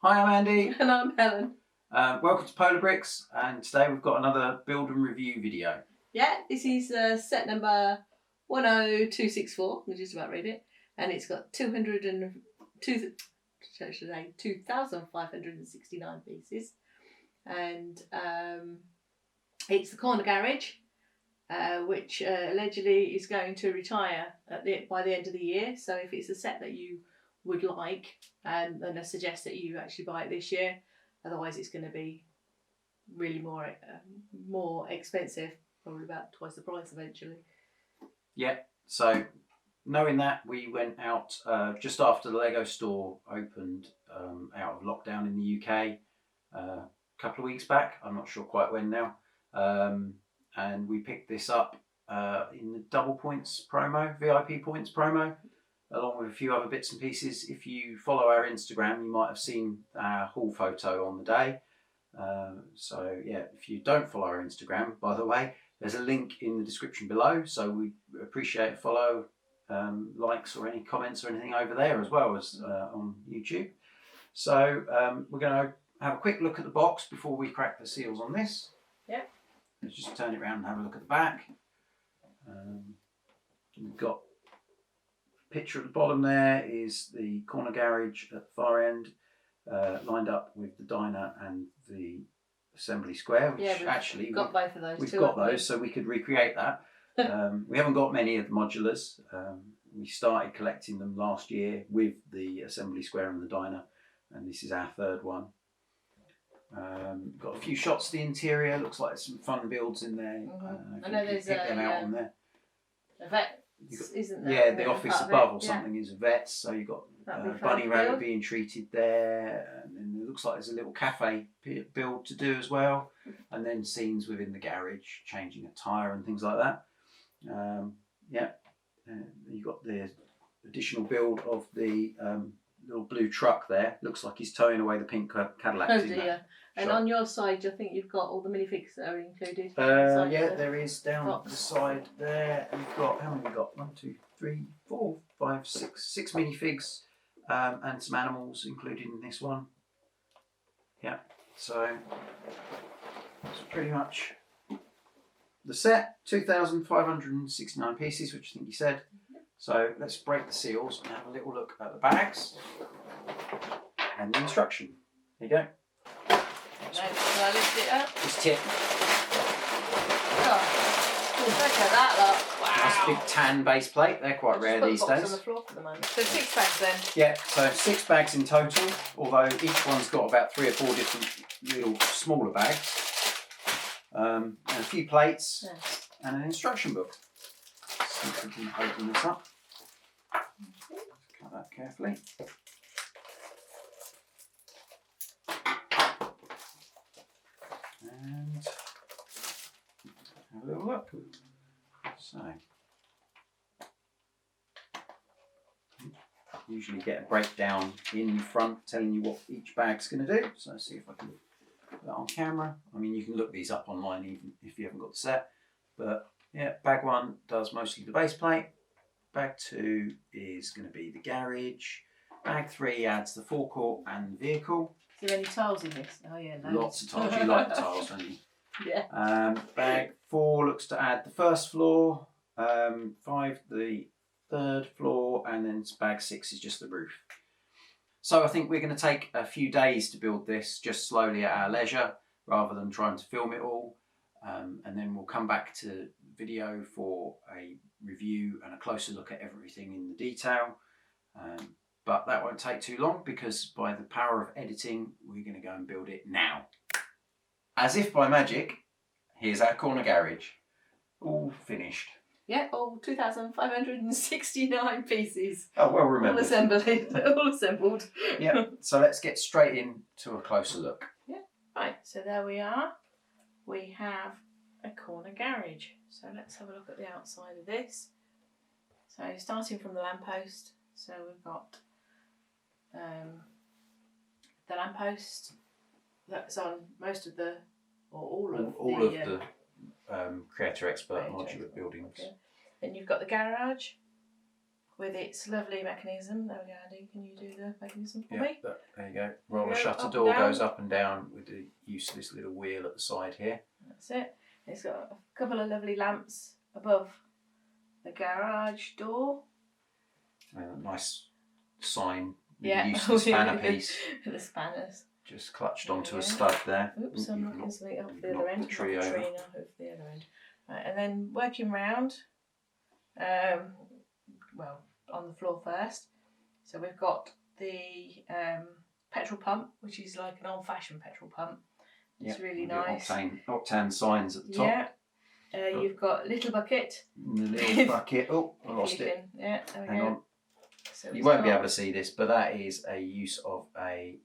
Hi, I'm Andy. And I'm Helen. Welcome to Polar Bricks, and today we've got another build and review video. Yeah, this is set number 10264. We'll just about read it. And it's got 2,569 pieces. And it's the corner garage, which allegedly is going to retire by the end of the year. So if it's a set that you would like, then I suggest that you actually buy it this year. Otherwise, it's going to be really more expensive, probably about twice the price eventually. Yeah, so knowing that, we went out just after the Lego store opened out of lockdown in the UK a couple of weeks back. I'm not sure quite when now. And we picked this up in the double points promo, VIP points promo, along with a few other bits and pieces. If you follow our Instagram, you might have seen our haul photo on the day. So yeah, if you don't follow our Instagram, by the way, there's a link in the description below. So we appreciate a follow, likes or any comments or anything over there, as well as on YouTube. So we're going to have a quick look at the box before we crack the seals on this. Yep. Let's just turn it around and have a look at the back. We've got a picture at the bottom there is the corner garage at the far end, lined up with the diner and the assembly square, which we've got both of those. We've got those, so we could recreate that. We haven't got many of the modulars. We started collecting them last year with the assembly square and the diner, and this is our third one. Got a few shots of the interior. Looks like there's some fun builds in there. I know there's them out on there. A vet, isn't there? Yeah, the office above or something is a vet. So you've got bunny rabbit being treated there, and then it looks like there's a little cafe build to do as well, and then scenes within the garage, changing a tyre and things like that. You've got the additional build of the little blue truck there. Looks like he's towing away the pink Cadillac. Oh dear. And on your side, I think you've got all the minifigs that are included. There is down the side there. We've got, how many have we got? 1, 2, 3, 4, 5, 6 minifigs and some animals included in this one. Yeah, so it's pretty much the set. 2,569 pieces, which I think you said. So let's break the seals and have a little look at the bags and the instruction. There you go. Can I lift it up? Just tip. Oh, look at that lot. Wow. Nice big tan base plate. They're quite rare these days. On the floor for the moment. So 6 bags then? Yeah, so 6 bags in total, although each one's got about 3 or 4 different little smaller bags. And a few plates and an instruction book. See if we can open this up. Cut that carefully. And have a little look. So, usually get a breakdown in front telling you what each bag's going to do. So let's see if I can put that on camera. I mean, you can look these up online even if you haven't got the set. But yeah, bag 1 does mostly the base plate. Bag 2 is going to be the garage. Bag 3 adds the forecourt and the vehicle. Is there any tiles in this? Oh yeah, lots of tiles. You like the tiles, don't you? Yeah. Bag 4 looks to add the first floor, 5 the third floor, and then bag 6 is just the roof. So I think we're going to take a few days to build this, just slowly at our leisure, rather than trying to film it all. And then we'll come back to video for a review and a closer look at everything in the detail. But that won't take too long, because by the power of editing, we're going to go and build it now. As if by magic, here's our corner garage, all finished. Yeah, all 2,569 pieces. Oh, well remembered. All assembled. Yeah, so let's get straight into a closer look. Yeah, right, so there we are. We have a corner garage. So let's have a look at the outside of this. So starting from the lamppost, so we've got the lamppost that's on most of the, or all of the Creator Expert Modular buildings. Okay. Then you've got the garage with its lovely mechanism. There we go, Andy. Can you do the mechanism for me? There you go. Roll roller shutter door goes up and down with the use of this little wheel at the side here. That's it. It's got a couple of lovely lamps above the garage door. A nice sign with Yeah. the use of the spanner piece. The spanners. Just clutched onto a stud there. Oops, I'm knocking something off the other knocked end. the tree over. Off the other end. Right, and then working round, well, on the floor first. So we've got the petrol pump, which is like an old-fashioned petrol pump. It's really nice. Octane signs at the top. Yeah. You've got a little bucket. The little bucket. Oh, I lost it. Yeah, there we Hang go. on. So you won't be able to see this, but that is a use of a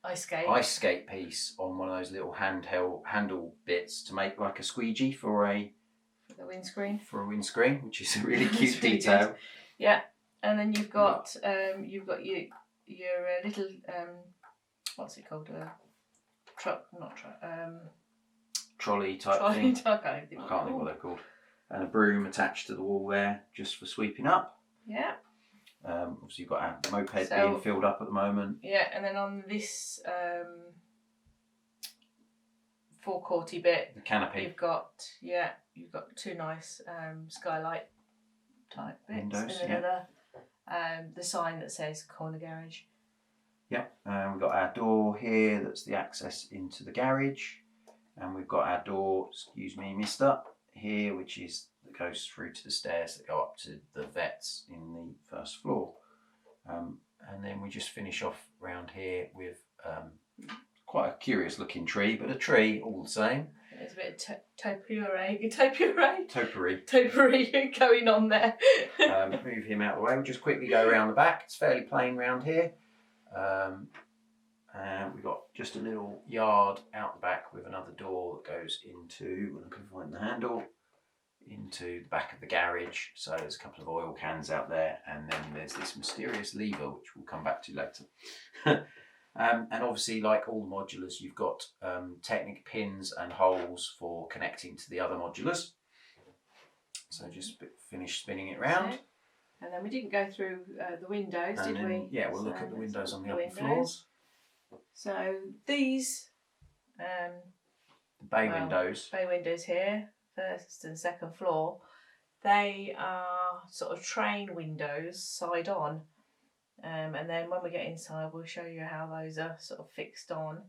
ice skate piece on one of those little handle bits to make like a squeegee for the windscreen. Which is a really cute detail. Yeah, and then you've got your little what's it called? Trolley type thing. I can't think what they're called. And a broom attached to the wall there, just for sweeping up. Yeah. Obviously you've got a moped being filled up at the moment. Yeah, and then on this forecourty bit, the canopy, you've got two nice skylight type bits, windows, and another the sign that says corner garage. Yep, we've got our door here that's the access into the garage, and we've got our door, excuse me mister, here, which is that goes through to the stairs that go up to the vets in the first floor. And then we just finish off round here with quite a curious looking tree, but a tree all the same. There's a bit of topiary going on there. Move him out of the way. We'll just quickly go around the back. It's fairly plain round here. And we've got just a little yard out the back with another door that goes into, I can find the handle, into the back of the garage. So there's a couple of oil cans out there, and then there's this mysterious lever which we'll come back to later. And obviously, like all the modulars, you've got Technic pins and holes for connecting to the other modulars. So just finish spinning it round. And then we didn't go through the windows, did we? Yeah, we'll look at the windows on the upper floors. So these the bay windows here, first and second floor, they are sort of train windows side on, and then when we get inside we'll show you how those are sort of fixed on.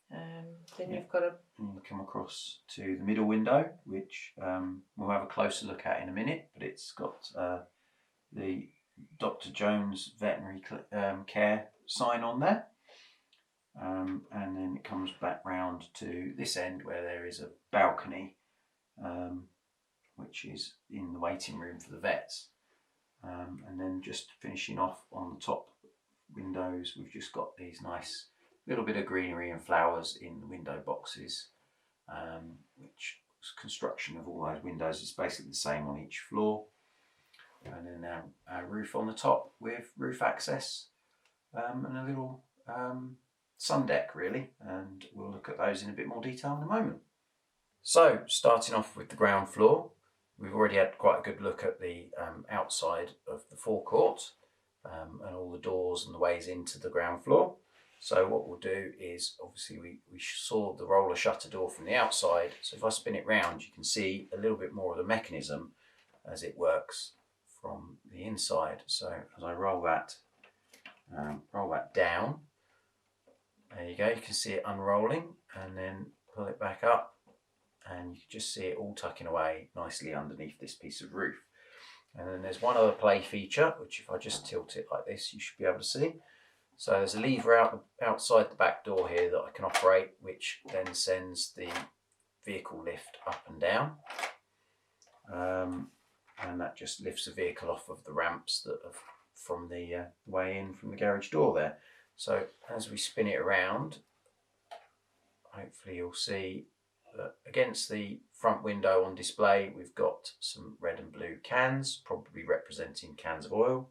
Then you've got you come across to the middle window, which we'll have a closer look at in a minute, but it's got the Dr. Jones veterinary care sign on there. And then it comes back round to this end where there is a balcony, which is in the waiting room for the vets. And then just finishing off on the top windows, we've just got these nice little bit of greenery and flowers in the window boxes, which construction of all those windows is basically the same on each floor. And then our roof on the top with roof access, and a little sun deck really, and we'll look at those in a bit more detail in a moment. So starting off with the ground floor, we've already had quite a good look at the outside of the forecourt, and all the doors and the ways into the ground floor. So what we'll do is, obviously we saw the roller shutter door from the outside, so if I spin it round you can see a little bit more of the mechanism as it works from the inside. So as I roll that down, there you go, you can see it unrolling, and then pull it back up and you can just see it all tucking away nicely underneath this piece of roof. And then there's one other play feature, which if I just tilt it like this you should be able to see. So there's a lever outside the back door here that I can operate, which then sends the vehicle lift up and down, and that just lifts the vehicle off of the ramps that are from the way in from the garage door there. So as we spin it around, hopefully you'll see that against the front window on display we've got some red and blue cans, probably representing cans of oil.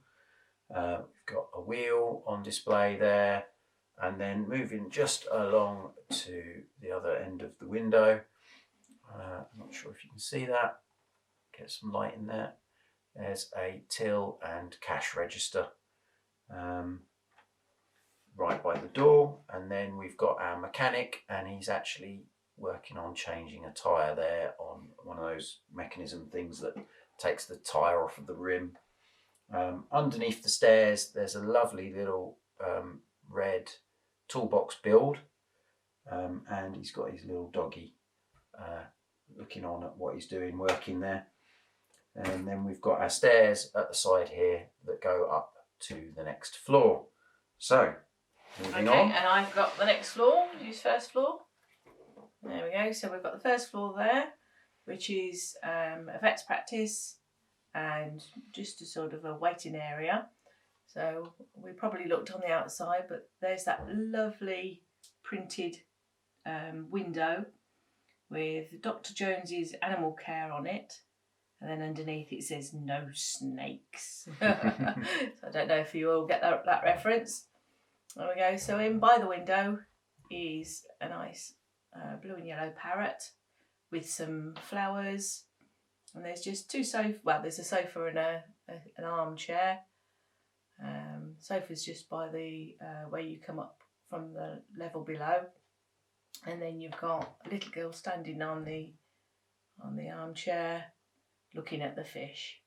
We've got a wheel on display there, and then moving just along to the other end of the window, I'm not sure if you can see that, get some light in there, there's a till and cash register right by the door, and then we've got our mechanic, and he's actually working on changing a tyre there on one of those mechanism things that takes the tyre off of the rim. Underneath the stairs there's a lovely little red toolbox build, and he's got his little doggy looking on at what he's doing, working there. And then we've got our stairs at the side here that go up to the next floor. So, moving on. And I've got the next floor, use first floor. There we go. So we've got the first floor there, which is a vet's practice and just a sort of a waiting area. So we probably looked on the outside, but there's that lovely printed window with Dr. Jones's animal care on it. And then underneath it says no snakes. So I don't know if you all get that reference. There we go. So in by the window is a nice blue and yellow parrot with some flowers. And there's just two sofas. Well, there's a sofa and an armchair. Sofa's just by the where you come up from the level below. And then you've got a little girl standing on the armchair, looking at the fish.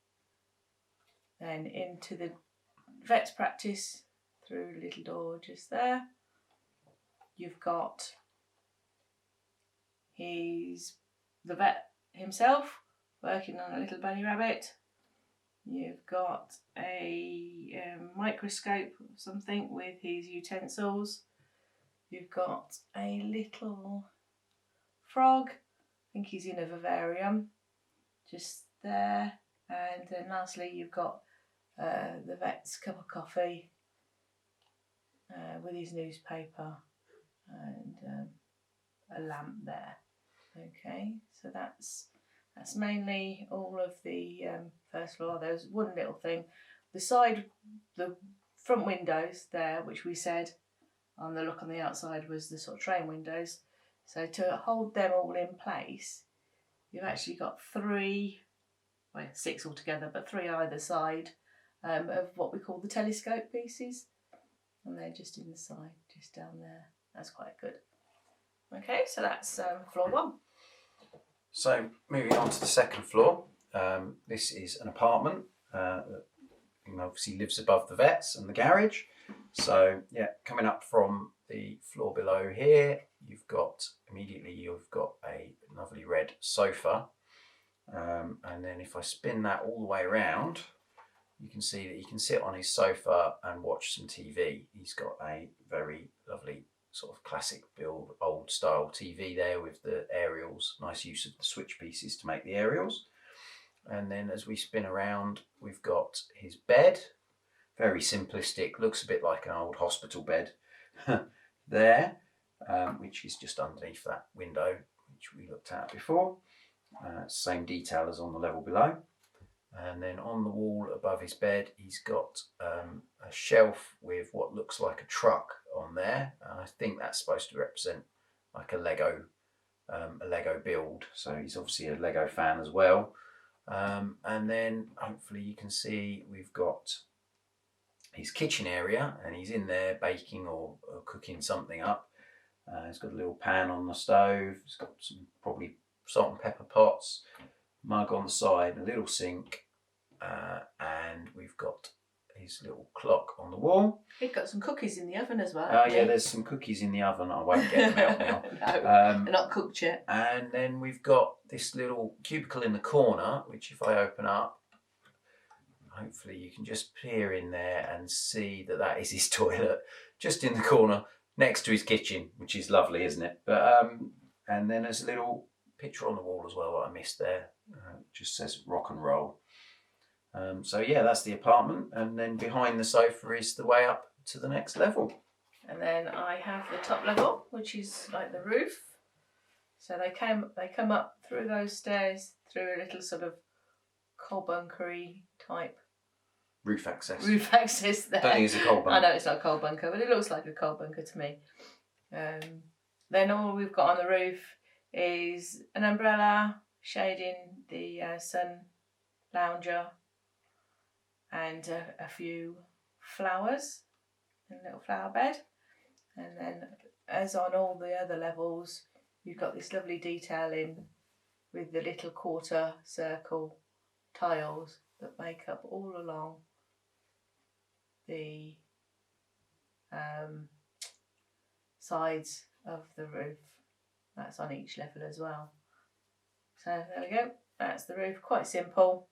Then into the vet's practice through a little door just there. You've got the vet himself working on a little bunny rabbit. You've got a microscope or something with his utensils. You've got a little frog. I think he's in a vivarium. Just there. And then lastly you've got the vet's cup of coffee with his newspaper and a lamp there. Okay, so that's mainly all of the first floor. There's one little thing. The front windows there, which we said on the look on the outside was the sort of train windows. So to hold them all in place, you've actually got six altogether, but three either side of what we call the telescope pieces. And they're just in the side, just down there. That's quite good. Okay, so that's floor one. So moving on to the second floor. This is an apartment that obviously lives above the vets and the garage. So yeah, coming up from the floor below here, you've got a lovely red sofa. And then if I spin that all the way around, you can see that you can sit on his sofa and watch some TV. He's got a very lovely sort of classic build, old style TV there with the aerials, nice use of the switch pieces to make the aerials. And then as we spin around, we've got his bed, very simplistic, looks a bit like an old hospital bed there, which is just underneath that window, which we looked at before. Same detail as on the level below. And then on the wall above his bed, he's got a shelf with what looks like a truck on there. And I think that's supposed to represent like a Lego build. So he's obviously a Lego fan as well. And then hopefully you can see we've got his kitchen area, and he's in there baking or cooking something up. He's got a little pan on the stove. He's got some probably salt and pepper pots, mug on the side, a little sink, and we've got his little clock on the wall. He's got some cookies in the oven as well. Yeah, there's some cookies in the oven. I won't get them out now. No, they're not cooked yet. And then we've got this little cubicle in the corner, which if I open up, hopefully you can just peer in there and see that is his toilet, just in the corner next to his kitchen, which is lovely, isn't it? But and then there's a little picture on the wall as well that I missed there. It just says rock and roll. So yeah, that's the apartment, and then behind the sofa is the way up to the next level. And then I have the top level, which is like the roof. So they come up through those stairs through a little sort of coal bunkery type Roof access there. Don't think it's a coal bunker. I know it's not a coal bunker, but it looks like a coal bunker to me. Then all we've got on the roof is an umbrella shading the sun lounger, and a few flowers in a little flower bed. And then, as on all the other levels, you've got this lovely detailing with the little quarter circle tiles that make up all along the sides of the roof. That's on each level as well. So there we go, that's the roof. Quite simple,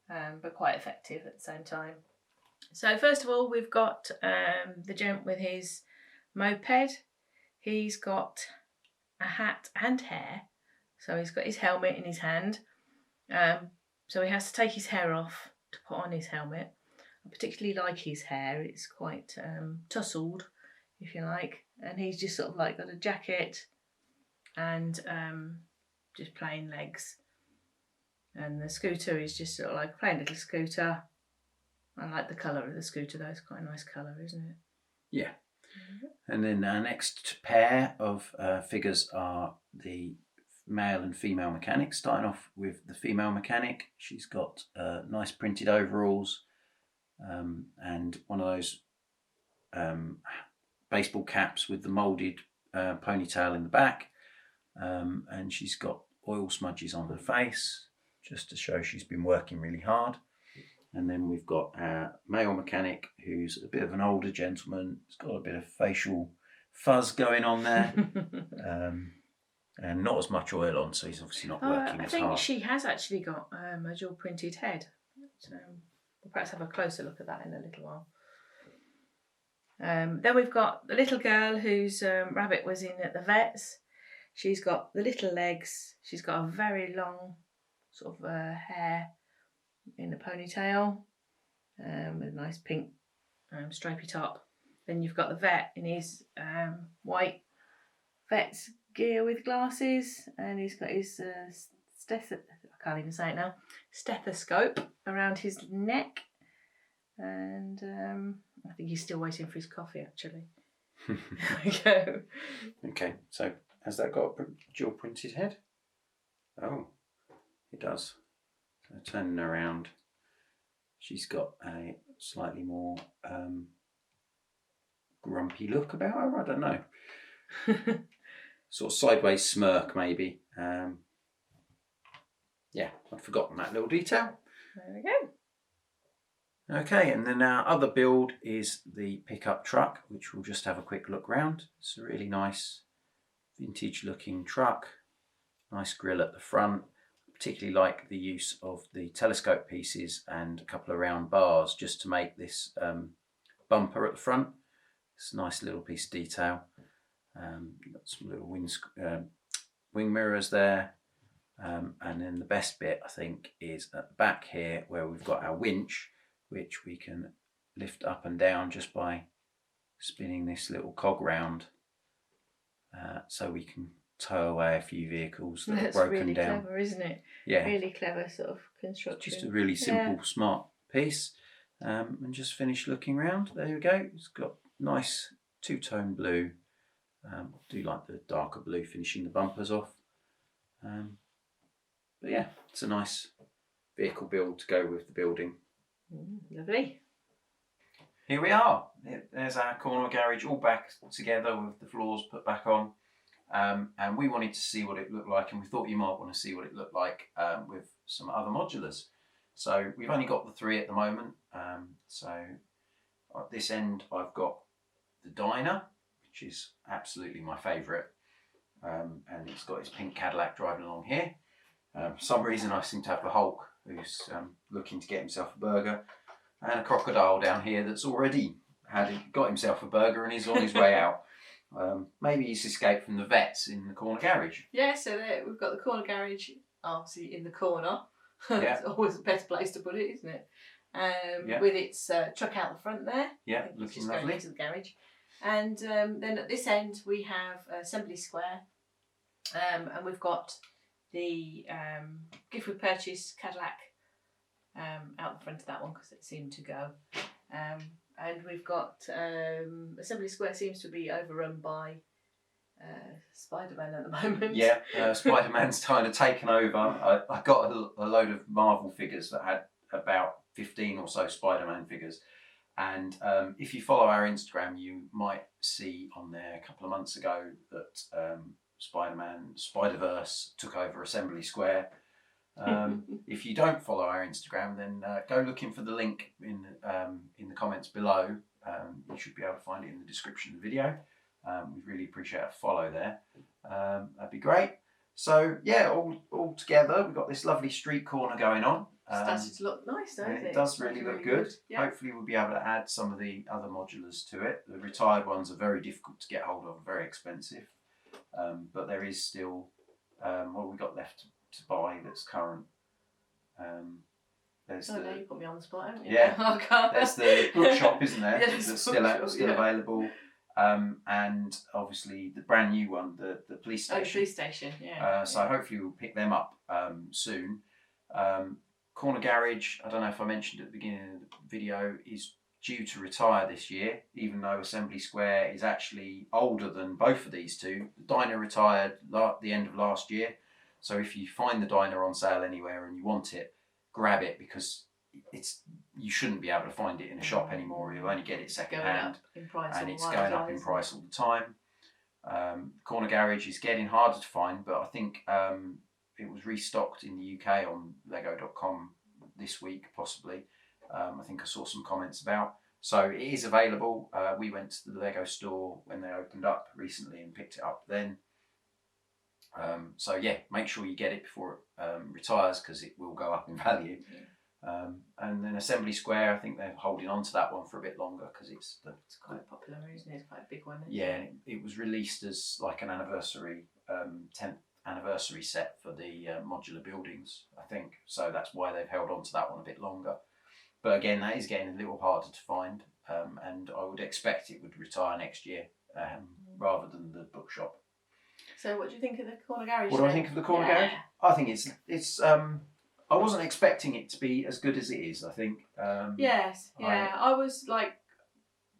but quite effective at the same time. So first of all, we've got the gent with his moped. He's got a hat and hair. So he's got his helmet in his hand. So he has to take his hair off to put on his helmet. I particularly like his hair. It's quite tousled, if you like. And he's just sort of like got a jacket and just plain legs. And the scooter is just sort of like a plain little scooter. I like the colour of the scooter though. It's quite a nice colour, isn't it? Yeah. And then our next pair of figures are the male and female mechanics. Starting off with the female mechanic. She's got nice printed overalls and one of those baseball caps with the moulded ponytail in the back. And she's got oil smudges on her face, just to show she's been working really hard. And then we've got our male mechanic, who's a bit of an older gentleman. He's got a bit of facial fuzz going on there, and not as much oil on, so he's obviously not working as hard. I think she has actually got a dual printed head. So we'll perhaps have a closer look at that in a little while. Then we've got the little girl whose rabbit was in at the vet's. She's got the little legs. She's got a very long sort of hair in a ponytail with a nice pink stripy top. Then you've got the vet in his white vet's gear with glasses, and he's got his I can't even say it now, stethoscope around his neck, and I think he's still waiting for his coffee actually. There we go. Okay, so has that got a dual printed head? Oh, it does. So turning around, she's got a slightly more grumpy look about her. I don't know. Sort of sideways smirk, maybe. Yeah, I'd forgotten that little detail. There we go. Okay, and then our other build is the pickup truck, which we'll just have a quick look round. It's a really nice vintage looking truck. Nice grille at the front. Particularly like the use of the telescope pieces and a couple of round bars just to make this bumper at the front. It's a nice little piece of detail. Got some little wing mirrors there. And then the best bit, I think, is at the back here where we've got our winch, which we can lift up and down just by spinning this little cog round. So we can tow away a few vehicles that are broken really down. That's really clever, isn't it? Yeah. Really clever sort of construction. Just a really simple, smart piece. And just finish looking round. There we go. It's got nice two-tone blue. I do like the darker blue finishing the bumpers off. But yeah, it's a nice vehicle build to go with the building. Lovely. Here we are. There's our corner garage all back together with the floors put back on. And we wanted to see what it looked like, and we thought you might want to see what it looked like with some other modulars. So we've only got the 3 at the moment. So at this end I've got the diner, which is absolutely my favourite, and it's got his pink Cadillac driving along here. For some reason I seem to have the Hulk, who's looking to get himself a burger, and a crocodile down here that's already got himself a burger and is on his way out. Maybe he's escaped from the vets in the corner garage. Yeah, so there, we've got the corner garage, obviously in the corner. Yeah. It's always the best place to put it, isn't it? Yeah. With its truck out the front there. Yeah, looking just lovely. going into the garage. And then at this end we have Assembly Square, and we've got the gift with purchase Cadillac out the front of that one because it seemed to go. And we've got Assembly Square seems to be overrun by Spider-Man at the moment. Yeah, Spider-Man's kind of taken over. I got a load of Marvel figures that had about 15 or so Spider-Man figures, And if you follow our Instagram, you might see on there a couple of months ago that Spider-Verse took over Assembly Square. If you don't follow our Instagram, then go looking for the link in the comments below. You should be able to find it in the description of the video. We'd really appreciate a follow there. That'd be great. So yeah, all together, we've got this lovely street corner going on. Started to look nice, doesn't it? It does really look good. Yeah. Hopefully we'll be able to add some of the other modulars to it. The retired ones are very difficult to get hold of, very expensive. But there is still, what we've got left to buy that's current. There's now you put me on the spot, haven't you? Yeah. There's the bookshop, isn't there? Yeah, that's still available. And obviously the brand new one, the police station. Oh, the police station, yeah. So hopefully we'll pick them up soon. Corner Garage, I don't know if I mentioned at the beginning of the video, is due to retire this year, even though Assembly Square is actually older than both of these two. The diner retired the end of last year, so if you find the diner on sale anywhere and you want it, grab it, because you shouldn't be able to find it in a shop anymore. You'll only get it second hand, and it's going up in price all the time. Corner Garage is getting harder to find, but I think it was restocked in the UK on Lego.com this week, possibly. I think I saw some comments about. So it is available. We went to the Lego store when they opened up recently and picked it up then. So yeah, make sure you get it before it retires, because it will go up in value. And then Assembly Square, I think they're holding on to that one for a bit longer, because it's quite popular, isn't it? It's quite a big one. Yeah, it was released as like an anniversary 10th anniversary set for the modular buildings, I think. So that's why they've held on to that one a bit longer. But again, that is getting a little harder to find, and I would expect it would retire next year rather than the bookshop. So what do you think of the Corner Garage? What do I think of the Corner Garage? I think it's I wasn't expecting it to be as good as it is, I think. Yes, yeah. I was like,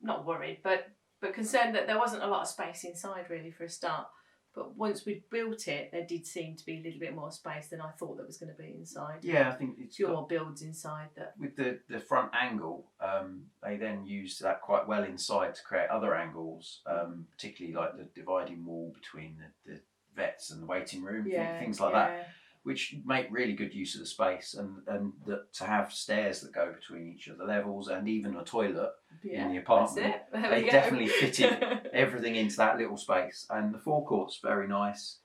not worried, but concerned that there wasn't a lot of space inside really for a start. But once we'd built it, there did seem to be a little bit more space than I thought there was going to be inside. Yeah, I think it's fewer more builds inside. That with the front angle, they then used that quite well inside to create other angles, particularly like the dividing wall between the vets and the waiting room, things like that, which make really good use of the space, and to have stairs that go between each of the levels, and even a toilet in the apartment. They definitely fitted everything into that little space, and the forecourt's very nice.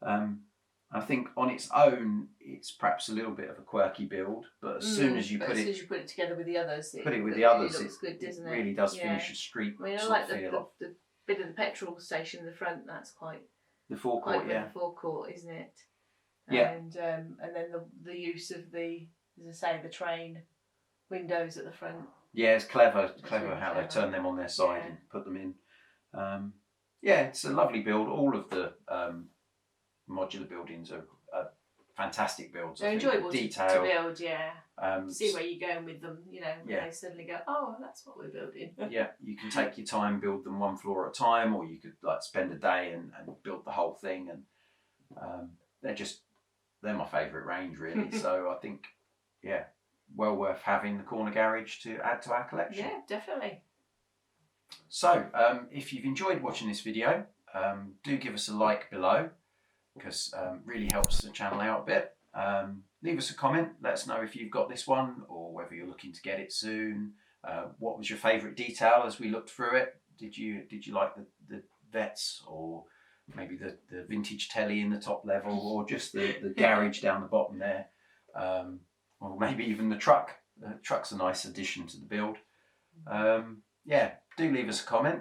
I think on its own, it's perhaps a little bit of a quirky build, but as soon as you put it together with the others, it looks good, doesn't it? Really does finish a street. I mean, I like the bit of the petrol station in the front. That's quite the forecourt, the forecourt, isn't it? Yeah. And then the use of the, as I say, the train windows at the front. Yeah, it's clever Really how clever. they turn them on their side and put them in. Yeah, it's a lovely build. All of the modular buildings are fantastic builds. They're enjoyable to build, yeah. See where you're going with them, you know, when they suddenly go, oh, that's what we're building. Yeah, you can take your time, build them one floor at a time, or you could like spend a day and build the whole thing. And they're my favourite range, really. So I think, yeah, well worth having the Corner Garage to add to our collection. Yeah, definitely. So if you've enjoyed watching this video, do give us a like below, because really helps the channel out a bit. Leave us a comment, let us know if you've got this one or whether you're looking to get it soon. What was your favourite detail as we looked through it? Did you like the vets, or maybe the vintage telly in the top level, or just the garage down the bottom there, or maybe even the truck? The truck's a nice addition to the build. Yeah, do leave us a comment.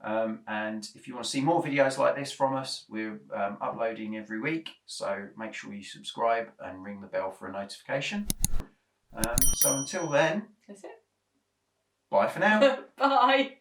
And if you want to see more videos like this from us, we're uploading every week, so make sure you subscribe and ring the bell for a notification. So until then, that's it. Bye for now. Bye.